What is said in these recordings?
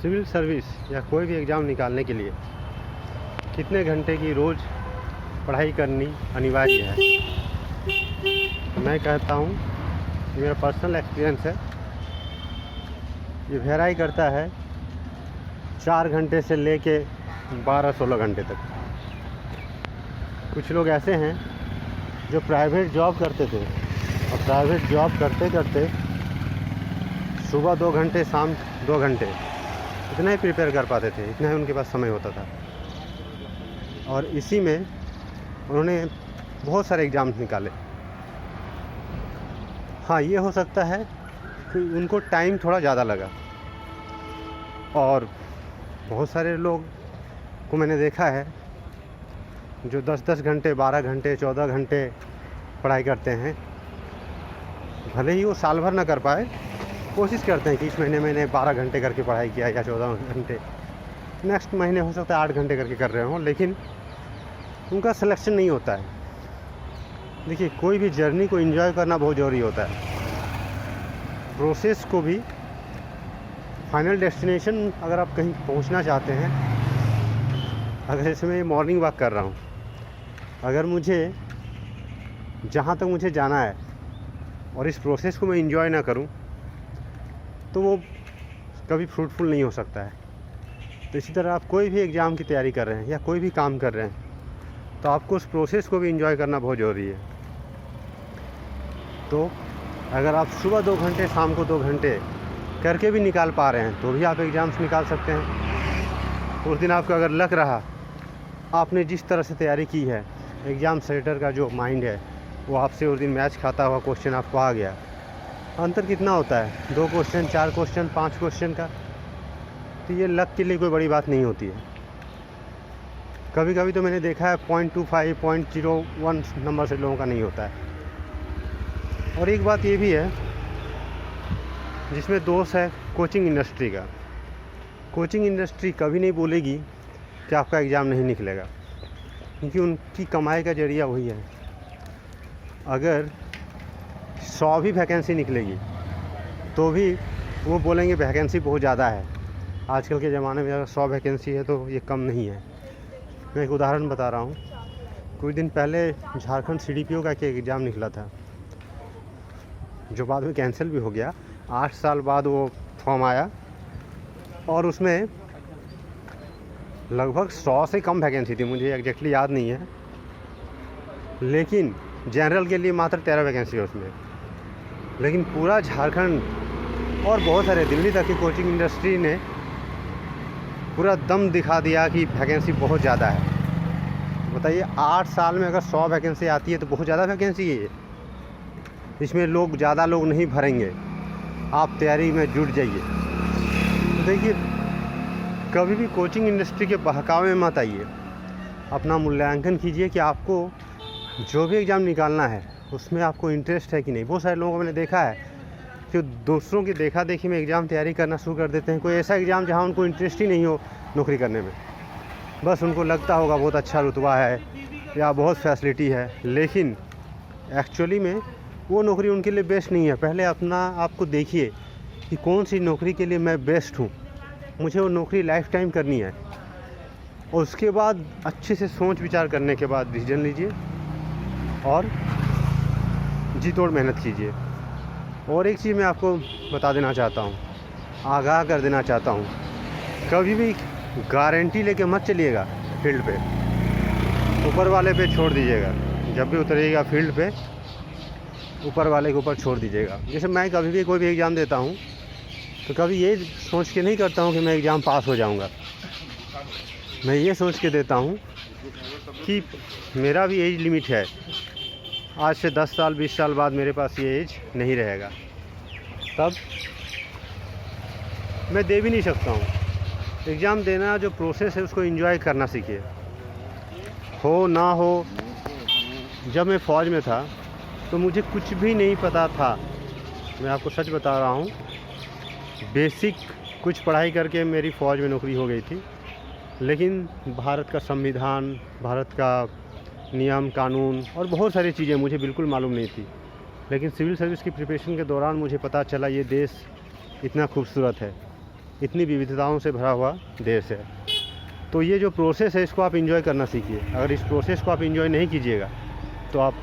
Civil service या कोई भी एग्ज़ाम निकालने के लिए कितने घंटे की रोज़ पढ़ाई करनी अनिवार्य है। मैं कहता हूँ, ये मेरा पर्सनल एक्सपीरियंस है, ये वेराई करता है 4 घंटे से लेके 12-16 घंटे तक। कुछ लोग ऐसे हैं जो प्राइवेट जॉब करते थे और प्राइवेट जॉब करते करते सुबह 2 घंटे शाम 2 घंटे इतना ही प्रिपेयर कर पाते थे, इतना ही उनके पास समय होता था। और इसी में उन्होंने बहुत सारे एग्ज़ाम्स निकाले। हाँ, ये हो सकता है कि उनको टाइम थोड़ा ज़्यादा लगा, और बहुत सारे लोग को मैंने देखा है जो 10-10 घंटे, 12 घंटे, 14 घंटे पढ़ाई करते हैं। भले ही वो साल भर ना कर पाए, कोशिश करते हैं कि इस महीने 12 घंटे करके पढ़ाई किया या 14 घंटे, नेक्स्ट महीने हो सकता है 8 घंटे करके कर रहे हों, लेकिन उनका सिलेक्शन नहीं होता है। देखिए, कोई भी जर्नी को एंजॉय करना बहुत ज़रूरी होता है। प्रोसेस को भी, फाइनल डेस्टिनेशन अगर आप कहीं पहुंचना चाहते हैं, अगर जैसे मैं मॉर्निंग वॉक कर रहा हूं, अगर मुझे जहां तक मुझे जाना है और इस प्रोसेस को मैं एंजॉय ना करूं, तो वो कभी फ्रूटफुल नहीं हो सकता है। तो इसी तरह आप कोई भी एग्ज़ाम की तैयारी कर रहे हैं या कोई भी काम कर रहे हैं, तो आपको उस प्रोसेस को भी एंजॉय करना बहुत ज़रूरी है। तो अगर आप सुबह 2 घंटे, शाम को 2 घंटे करके भी निकाल पा रहे हैं, तो भी आप एग्ज़ाम्स निकाल सकते हैं। उस दिन आपका अगर लक रहा, आपने जिस तरह से तैयारी की है, एग्ज़ाम सेटर का जो माइंड है वो आपसे उस दिन मैच खाता हुआ क्वेश्चन आपको आ गया। अंतर कितना होता है, 2 क्वेश्चन, 4 क्वेश्चन, 5 क्वेश्चन का, तो ये लक के लिए कोई बड़ी बात नहीं होती है। कभी कभी तो मैंने देखा है 0.25, 0.01 नंबर से लोगों का नहीं होता है। और एक बात ये भी है जिसमें दोष है कोचिंग इंडस्ट्री का। कोचिंग इंडस्ट्री कभी नहीं बोलेगी कि आपका एग्ज़ाम नहीं निकलेगा, क्योंकि उनकी कमाई का जरिया वही है। अगर 100 भी वैकेंसी निकलेगी तो भी वो बोलेंगे वैकेंसी बहुत ज़्यादा है। आजकल के ज़माने में अगर 100 वैकेंसी है तो ये कम नहीं है। मैं एक उदाहरण बता रहा हूँ। कुछ दिन पहले झारखंड CDPO का एक एग्ज़ाम निकला था, जो बाद में कैंसिल भी हो गया। 8 साल बाद वो फॉर्म आया और उसमें लगभग 100 से कम वैकेंसी थी, मुझे एग्जैक्टली याद नहीं है, लेकिन जनरल के लिए मात्र 13 वैकेंसी है उसमें। लेकिन पूरा झारखंड और बहुत सारे दिल्ली तक की कोचिंग इंडस्ट्री ने पूरा दम दिखा दिया कि वैकेंसी बहुत ज़्यादा है। बताइए, 8 साल में अगर 100 वैकेंसी आती है तो बहुत ज़्यादा वैकेंसी है। इसमें ज़्यादा लोग नहीं भरेंगे, आप तैयारी में जुट जाइए। तो देखिए, कभी भी कोचिंग इंडस्ट्री के बहकावे में मत आइए। अपना मूल्यांकन कीजिए कि आपको जो भी एग्ज़ाम निकालना है उसमें आपको इंटरेस्ट है कि नहीं। बहुत सारे लोगों को मैंने देखा है कि दूसरों की देखा देखी में एग्ज़ाम तैयारी करना शुरू कर देते हैं। कोई ऐसा एग्ज़ाम जहां उनको इंटरेस्ट ही नहीं हो नौकरी करने में, बस उनको लगता होगा बहुत अच्छा रुतबा है या बहुत फैसिलिटी है, लेकिन एक्चुअली में वो नौकरी उनके लिए बेस्ट नहीं है। पहले अपना आपको देखिए कि कौन सी नौकरी के लिए मैं बेस्ट हूँ, मुझे वो नौकरी लाइफ टाइम करनी है, और उसके बाद अच्छे से सोच विचार करने के बाद डिसीजन लीजिए और जी तोड़ मेहनत कीजिए। और एक चीज़ मैं आपको बता देना चाहता हूँ, आगाह कर देना चाहता हूँ, कभी भी गारंटी लेके मत चलिएगा फील्ड पे, ऊपर वाले पे छोड़ दीजिएगा। जब भी उतरिएगा फील्ड पे, ऊपर वाले के ऊपर छोड़ दीजिएगा। जैसे मैं कभी भी कोई भी एग्ज़ाम देता हूँ तो कभी ये सोच के नहीं करता हूँ कि मैं एग्ज़ाम पास हो जाऊँगा। मैं ये सोच के देता हूँ कि मेरा भी एज लिमिट है, आज से 10 साल 20 साल बाद मेरे पास ये एज नहीं रहेगा, तब मैं दे भी नहीं सकता हूँ। एग्ज़ाम देना जो प्रोसेस है उसको एंजॉय करना सीखिए। हो ना हो, जब मैं फ़ौज में था तो मुझे कुछ भी नहीं पता था, मैं आपको सच बता रहा हूँ। बेसिक कुछ पढ़ाई करके मेरी फ़ौज में नौकरी हो गई थी, लेकिन भारत का संविधान, भारत का नियम कानून और बहुत सारी चीज़ें मुझे बिल्कुल मालूम नहीं थी। लेकिन सिविल सर्विस की प्रिपरेशन के दौरान मुझे पता चला ये देश इतना खूबसूरत है। इतनी विविधताओं से भरा हुआ देश है। तो ये जो प्रोसेस है इसको आप एंजॉय करना सीखिए। अगर इस प्रोसेस को आप एंजॉय नहीं कीजिएगा तो आप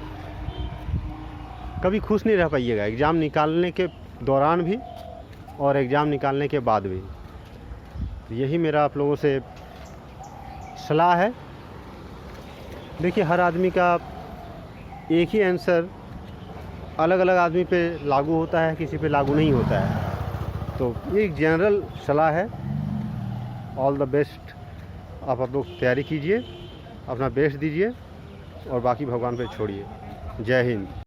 कभी खुश नहीं रह पाइएगा, एग्ज़ाम निकालने के दौरान भी और एग्ज़ाम निकालने के बाद भी। यही मेरा आप लोगों से सलाह है। देखिए, हर आदमी का एक ही आंसर अलग अलग आदमी पे लागू होता है, किसी पे लागू नहीं होता है। तो ये एक जनरल सलाह है। All the best. आप लोग तैयारी कीजिए, अपना बेस्ट दीजिए और बाकी भगवान पे छोड़िए। जय हिंद।